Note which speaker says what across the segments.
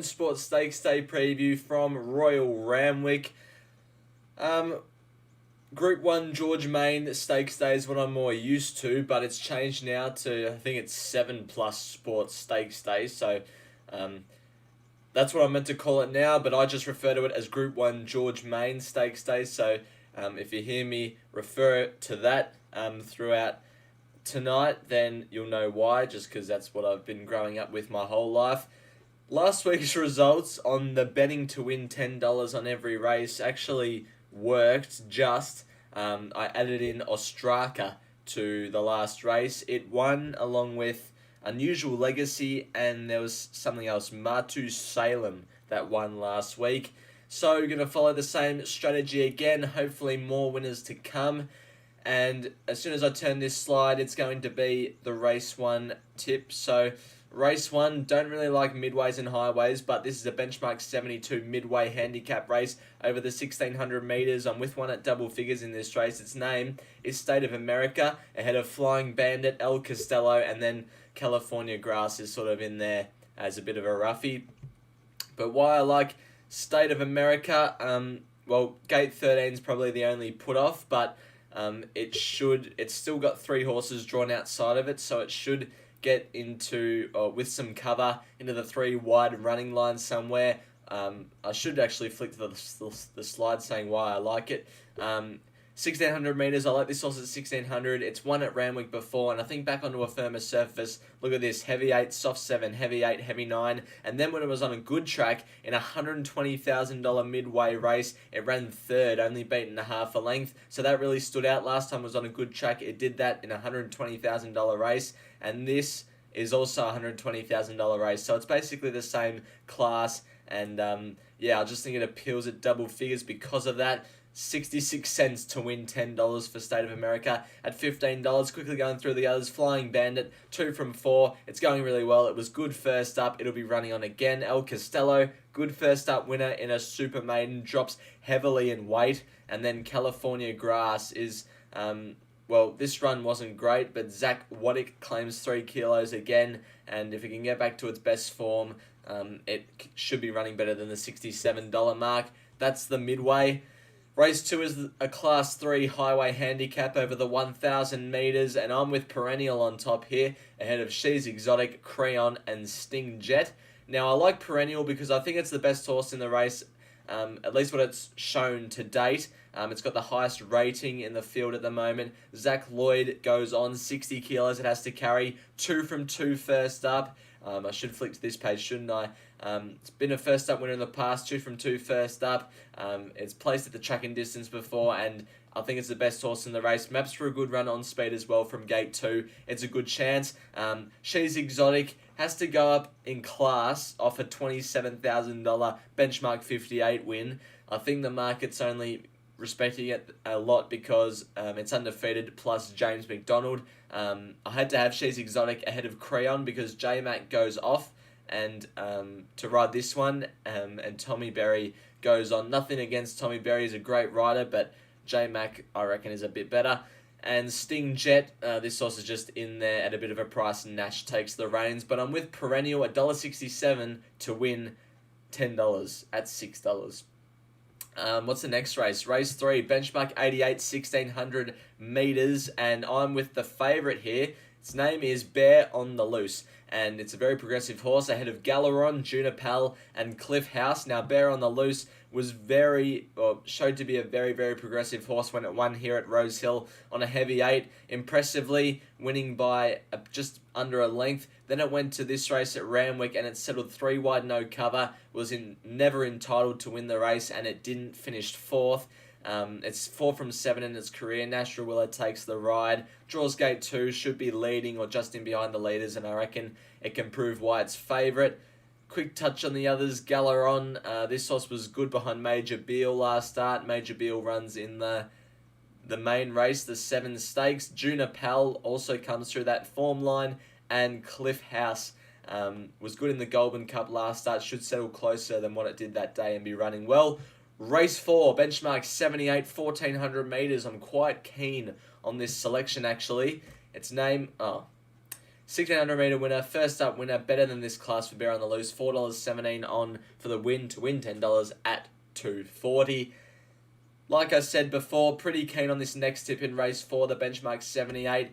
Speaker 1: Sports Stakes Day preview from Royal Randwick. Group 1 George Main Stakes Day is what I'm more used to, but it's changed now to, I think it's 7 plus Sports Stakes Day, so that's what I meant to call it now, but I just refer to it as Group 1 George Main Stakes Day, so if you hear me refer to that throughout tonight, then you'll know why, just because that's what I've been growing up with my whole life. Last week's results on the betting to win $10 on every race actually worked just. I added in Ostraka to the last race. It won along with Unusual Legacy, and there was something else, Matu Salem, that won last week. So we're going to follow the same strategy again, hopefully more winners to come. And as soon as I turn this slide, it's going to be the race 1 tip. So race 1, don't really like midways and highways, but this is a benchmark 72 midway handicap race over the 1600 metres. I'm with one at double figures in this race. Its name is State of America, ahead of Flying Bandit, El Costello, and then California Grass is sort of in there as a bit of a roughie. But why I like State of America, well, Gate 13 is probably the only put off, but it's still got 3 horses drawn outside of it, so it should get into, with some cover, into the 3 wide running lines somewhere. I should actually flick to the slide saying why I like it. 1600 metres, I like this horse at 1600. It's won at Randwick before, and I think back onto a firmer surface. Look at this, heavy 8, soft 7, heavy 8, heavy 9. And then when it was on a good track, in a $120,000 midway race, it ran 3rd, only beaten a half a length. So that really stood out. Last time it was on a good track, it did that in a $120,000 race. And this is also a $120,000 race. So it's basically the same class. And yeah, I just think it appeals at double figures because of that. 66 cents to win $10 for State of America at $15. Quickly going through the others. Flying Bandit, 2 from 4. It's going really well. It was good first up. It'll be running on again. El Costello, good first up winner in a super maiden. Drops heavily in weight. And then California Grass is, well, this run wasn't great, but Zach Waddick claims 3 kilos again. And if it can get back to its best form, it should be running better than the $67 mark. That's the midway. Race 2 is a Class 3 highway handicap over the 1,000 metres, and I'm with Perennial on top here, ahead of She's Exotic, Creon, and Sting Jet. Now, I like Perennial because I think it's the best horse in the race, at least what it's shown to date. It's got the highest rating in the field at the moment. Zach Lloyd goes on 60 kilos it has to carry, 2 from 2 first up. I should flick to this page, shouldn't I? It's been a first up winner in the past, 2 from 2 first up. It's placed at the track and distance before, and I think it's the best horse in the race. Maps for a good run on speed as well from gate 2. It's a good chance. She's Exotic has to go up in class off a $27,000 benchmark 58 win. I think the market's only respecting it a lot because it's undefeated plus James McDonald. I had to have She's Exotic ahead of Creon because J-Mac goes off and to ride this one, and Tommy Berry goes on. Nothing against Tommy Berry, he's a great rider, but J-Mac I reckon is a bit better. And Sting Jet, this horse is just in there at a bit of a price, and Nash takes the reins, but I'm with Perennial at $1.67 to win $10 at $6. What's the next race? Race 3, benchmark 88, 1600 metres, and I'm with the favourite here. Its name is Bear on the Loose, and it's a very progressive horse ahead of Galeron, Junipal, and Cliff House. Now, Bear on the Loose was showed to be a very, very progressive horse when it won here at Rose Hill on a heavy 8, impressively winning by just under a length. Then it went to this race at Randwick and it settled 3 wide, no cover, was never entitled to win the race, and it didn't, finish 4th. It's 4 from 7 in its career. Nashua Willa takes the ride. Draws gate 2, should be leading or just in behind the leaders, and I reckon it can prove why it's favourite. Quick touch on the others. Galeron, this horse was good behind Major Beal last start. Major Beal runs in the main race, the 7 stakes. Junipal also comes through that form line, and Cliff House was good in the Goulburn Cup last start. Should settle closer than what it did that day and be running well. Race 4, benchmark 78, 1400 metres. I'm quite keen on this selection, actually. Its name, 1600 metre winner, first up winner, better than this class for Bear on the Loose. $4.17 on for the win to win $10 at $2.40. Like I said before, pretty keen on this next tip in race 4, the benchmark 78.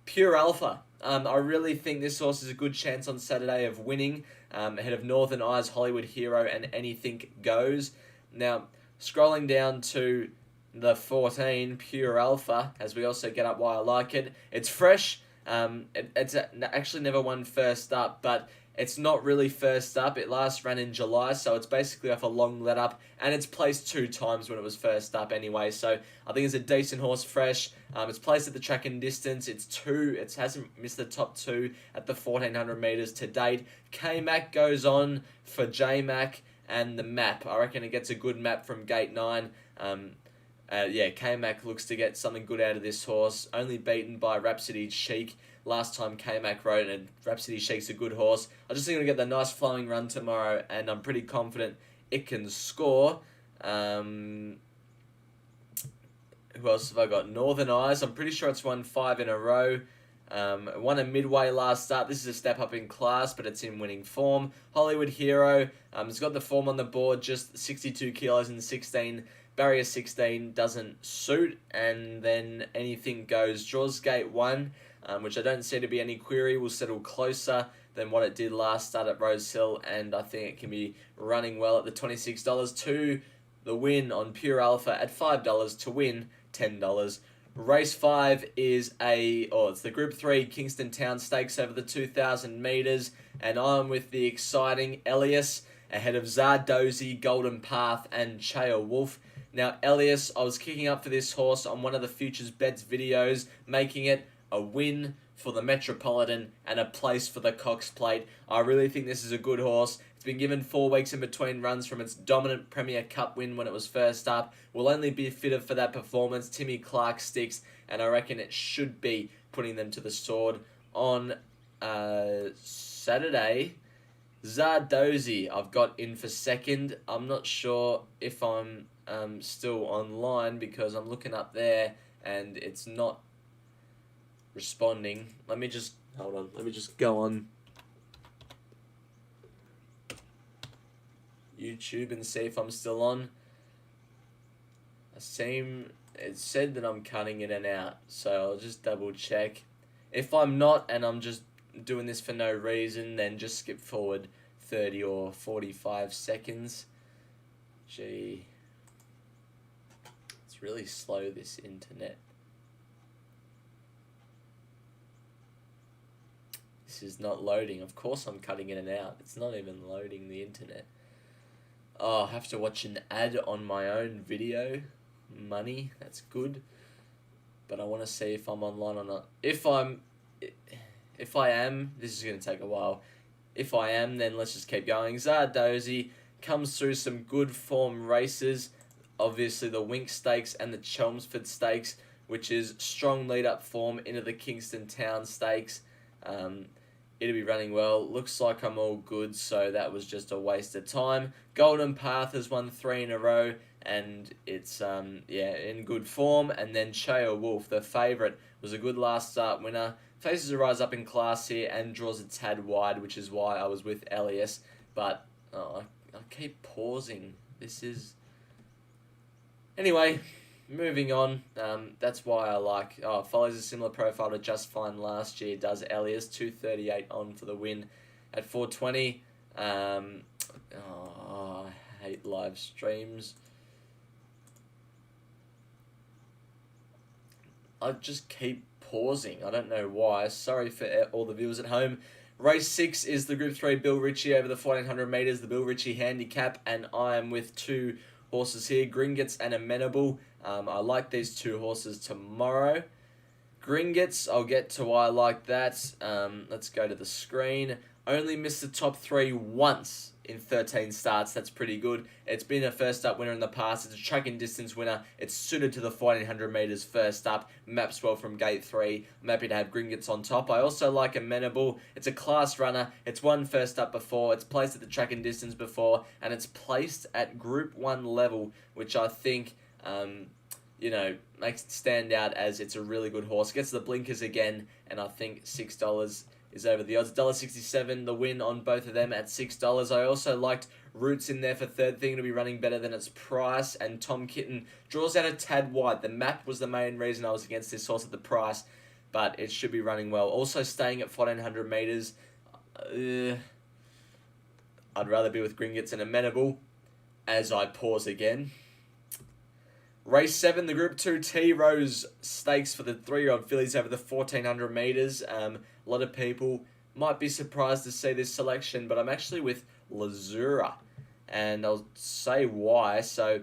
Speaker 1: Pure Alpha. I really think this horse is a good chance on Saturday of winning, ahead of Northern Eyes, Hollywood Hero, and Anything Goes. Now, scrolling down to the 14, Pure Alpha, as we also get up why I like it. It's fresh. It's actually never won first up, but it's not really first up. It last ran in July, so it's basically off a long let up, and it's placed 2 times when it was first up anyway. So I think it's a decent horse, fresh. It's placed at the track and distance. It hasn't missed the top 2 at the 1400 metres to date. K-Mac goes on for J-Mac and the map. I reckon it gets a good map from gate 9. K-Mac looks to get something good out of this horse. Only beaten by Rhapsody Chic last time K-Mac rode, and Rhapsody Chic's a good horse. I just think it'll get the nice flowing run tomorrow, and I'm pretty confident it can score. Who else have I got? Northern Eyes. I'm pretty sure it's won 5 in a row. Won a midway last start. This is a step up in class, but it's in winning form. Hollywood Hero. It's got the form on the board, just 62 kilos and 16. Barrier 16 doesn't suit, and then Anything Goes. Draws gate 1, which I don't see to be any query. Will settle closer than what it did last start at Rose Hill, and I think it can be running well at the $26 to the win on Pure Alpha at $5 to win $10. Race 5 is it's the Group 3 Kingston Town Stakes over the 2,000 metres, and I'm with the exciting Elias ahead of Zardozi, Golden Path, and Cheo Wolf. Now, Elias, I was kicking up for this horse on one of the Futures Bets videos, making it a win for the Metropolitan and a place for the Cox Plate. I really think this is a good horse. It's been given 4 weeks in between runs from its dominant Premier Cup win when it was first up. Will only be fitted for that performance. Timmy Clark sticks, and I reckon it should be putting them to the sword on Saturday. Zardozi, I've got in for second. I'm not sure if I'm still online because I'm looking up there and it's not responding. Let me just go on YouTube and see if I'm still on. It said that I'm cutting in and out, so I'll just double check. If I'm not and I'm just doing this for no reason, then just skip forward 30 or 45 seconds. Gee, it's really slow, this internet. This is not loading. Of course I'm cutting in and out. It's not even loading the internet. Oh, I have to watch an ad on my own video. Money, that's good. But I want to see if I'm online or not. If I am, this is going to take a while. If I am, then let's just keep going. Zardozi comes through some good form races. Obviously the Wink Stakes and the Chelmsford Stakes, which is strong lead-up form into the Kingston Town Stakes. It'll be running well. Looks like I'm all good, so that was just a waste of time. Golden Path has won 3 in a row, and it's in good form. And then Cheo Wolf, the favourite, was a good last start winner. Faces a rise up in class here and draws a tad wide, which is why I was with Elias. But I keep pausing. This is... Anyway, moving on. That's why I like... follows a similar profile to Just Fine last year, does Elias. 238 on for the win at 420. I hate live streams. I just keep pausing. I don't know why. Sorry for all the viewers at home. Race 6 is the Group 3 Bill Ritchie over the 1400 metres, the Bill Ritchie handicap, and I am with 2 horses here, Gringotts and Amenable. I like these 2 horses tomorrow. Gringotts, I'll get to why I like that. Let's go to the screen. Only missed the top 3 once in 13 starts. That's pretty good. It's been a first up winner in the past. It's a track and distance winner. It's suited to the 1400 metres first up. Maps well from gate 3. I'm happy to have Gringotts on top. I also like Amenable. It's a class runner. It's won first up before. It's placed at the track and distance before. And it's placed at Group 1 level, which I think... makes it stand out as it's a really good horse. Gets the blinkers again, and I think $6 is over the odds. $1.67 the win on both of them at $6. I also liked Roots in there for third thing to be running better than its price, and Tom Kitten draws out a tad wide. The map was the main reason I was against this horse at the price, but it should be running well. Also staying at 1400 metres. I'd rather be with Gringotts and Amenable as I pause again. Race 7, the Group 2 T-Rose Stakes for the 3-year-old fillies over the 1400 metres. A lot of people might be surprised to see this selection, but I'm actually with Lazura, and I'll say why. So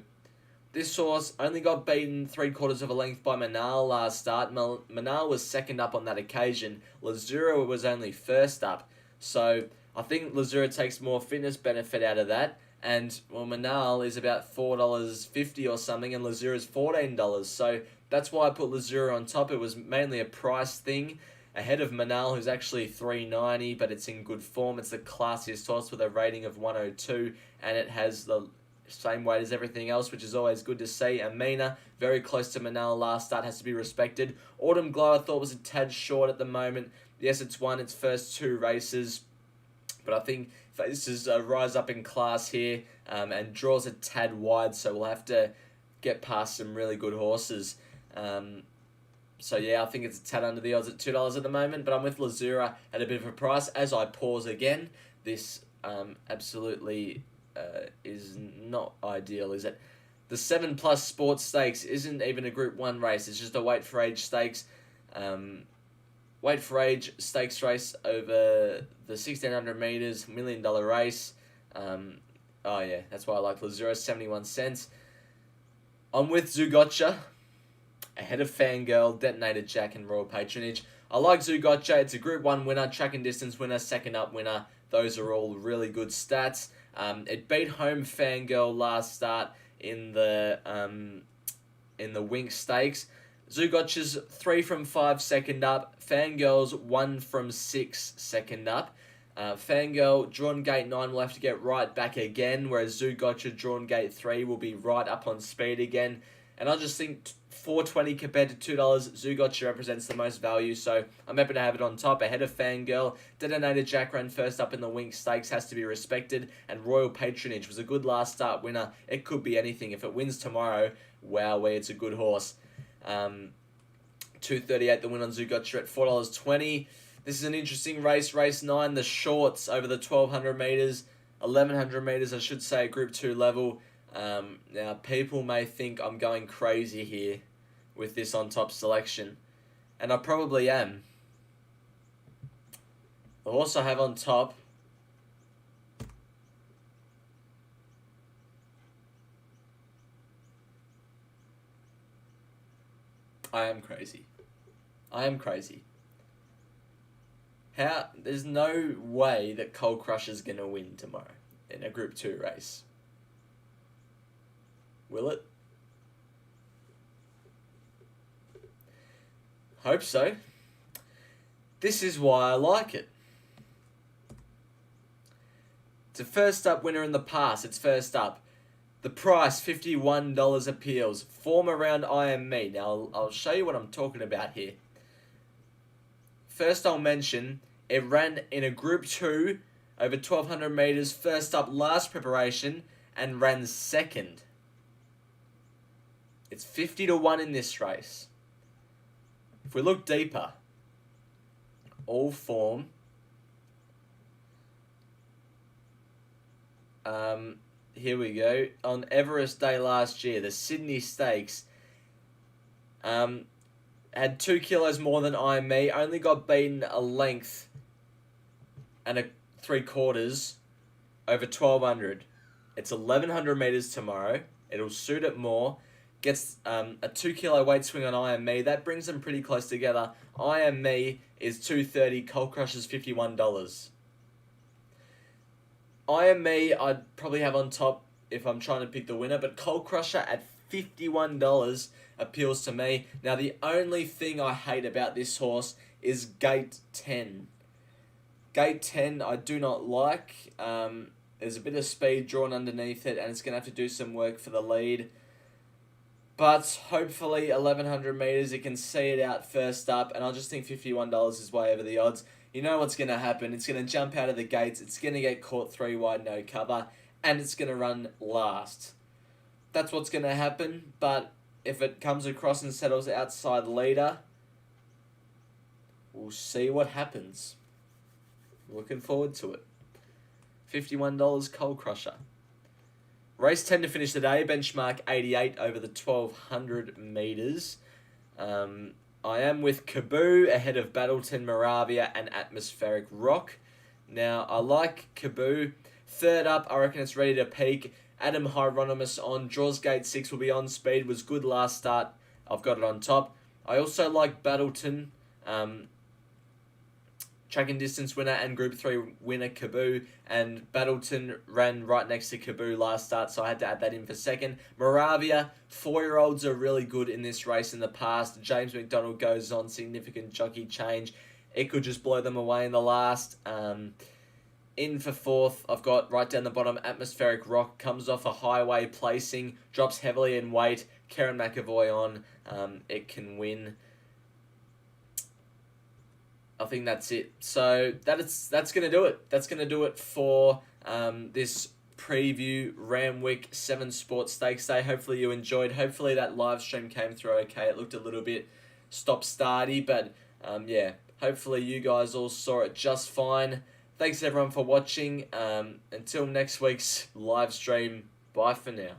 Speaker 1: this horse only got beaten 3/4 of a length by Manal last start. Manal was second up on that occasion. Lazura was only first up. So I think Lazura takes more fitness benefit out of that. And, well, Manal is about $4.50 or something, and Lazura is $14. So that's why I put Lazura on top. It was mainly a price thing, ahead of Manal, who's actually $3.90, but it's in good form. It's the classiest horse with a rating of 102, and it has the same weight as everything else, which is always good to see. Amina, very close to Manal last start, has to be respected. Autumn Glow I thought was a tad short at the moment. Yes, it's won its first 2 races, but I think faces a rise up in class here, and draws a tad wide, so we'll have to get past some really good horses. So yeah, I think it's a tad under the odds at $2 at the moment, but I'm with Lazura at a bit of a price. As I pause again, this absolutely is not ideal, is it? The 7+ Sports Stakes isn't even a Group 1 race. It's just a Weight for Age Stakes. Weight for Age Stakes race over the 1600 metres, $1 million race. Oh yeah, that's why I like Lazura, 71 cents. I'm with Zougotcha, ahead of Fangirl, Detonated Jack, and Royal Patronage. I like Zougotcha. It's a Group 1 winner, track and distance winner, second up winner. Those are all really good stats. It beat home Fangirl last start in the Wink Stakes. Zougotcha's 3 from 5 second up. Fangirl's 1 from 6 second up. Fangirl, drawn gate 9, will have to get right back again, whereas Zougotcha, drawn gate 3, will be right up on speed again. And I just think $4.20 compared to $2, Zougotcha represents the most value, so I'm happy to have it on top, ahead of Fangirl. Detonated Jack ran first up in the Wink Stakes, has to be respected, and Royal Patronage was a good last start winner. It could be anything. If it wins tomorrow, wowee, it's a good horse. $2.38 the win on Zougotcha at $4.20. This is an interesting race. Race 9, the shorts over the 1200 metres, 1100 metres, I should say, Group 2 level. Now, people may think I'm going crazy here with this on top selection, and I probably am. The horse I have on top I am crazy. There's no way that Coal Crusher's going to win tomorrow in a Group 2 race. Will it? Hope so. This is why I like it. It's a first up winner in the past. It's first up. The price, $51 appeals. Form around I Am Me. Now, I'll show you what I'm talking about here. First, I'll mention it ran in a Group 2 over 1200 metres, first up last preparation, and ran second. It's 50-1 in this race. If we look deeper, all form, here we go. On Everest Day last year, the Sydney Stakes, had 2 kilos more than I Am Me, only got beaten a length and a 3/4 over 1200. It's 1100 metres tomorrow. It'll suit it more. Gets a 2 kilo weight swing on I Am Me. That brings them pretty close together. I Am Me is $2.30. Coal Crusher's $51. I Am Me I'd probably have on top if I'm trying to pick the winner, but Coal Crusher at $51 appeals to me. Now, the only thing I hate about this horse is gate 10. Gate 10 I do not like. There's a bit of speed drawn underneath it, and it's going to have to do some work for the lead. But hopefully 1100 metres, it can see it out first up, and I just think $51 is way over the odds. You know what's going to happen. It's going to jump out of the gates. It's going to get caught 3 wide, no cover. And it's going to run last. That's what's going to happen. But if it comes across and settles outside leader, we'll see what happens. Looking forward to it. $51 Coal Crusher. Race 10 to finish the day. Benchmark 88 over the 1200 metres. I am with Kaboo ahead of Battleton, Moravia and Atmospheric Rock. Now, I like Kaboo. Third up, I reckon it's ready to peak. Adam Hieronymus on. Draws Gate 6 will be on speed. Was good last start. I've got it on top. I also like Battleton. Track and distance winner and Group 3 winner Kaboo. And Battleton ran right next to Kaboo last start, so I had to add that in for second. Moravia, 4-year-olds are really good in this race in the past. James McDonald goes on, significant jockey change. It could just blow them away in the last. In for fourth, I've got right down the bottom, Atmospheric Rock. Comes off a highway placing, drops heavily in weight. Karen McAvoy on. It can win. I think that's it. So that's going to do it. That's going to do it for this preview Randwick 7 Sports Stakes Day. Hopefully you enjoyed. Hopefully that live stream came through okay. It looked a little bit stop-starty, but yeah, hopefully you guys all saw it just fine. Thanks everyone for watching. Until next week's live stream, bye for now.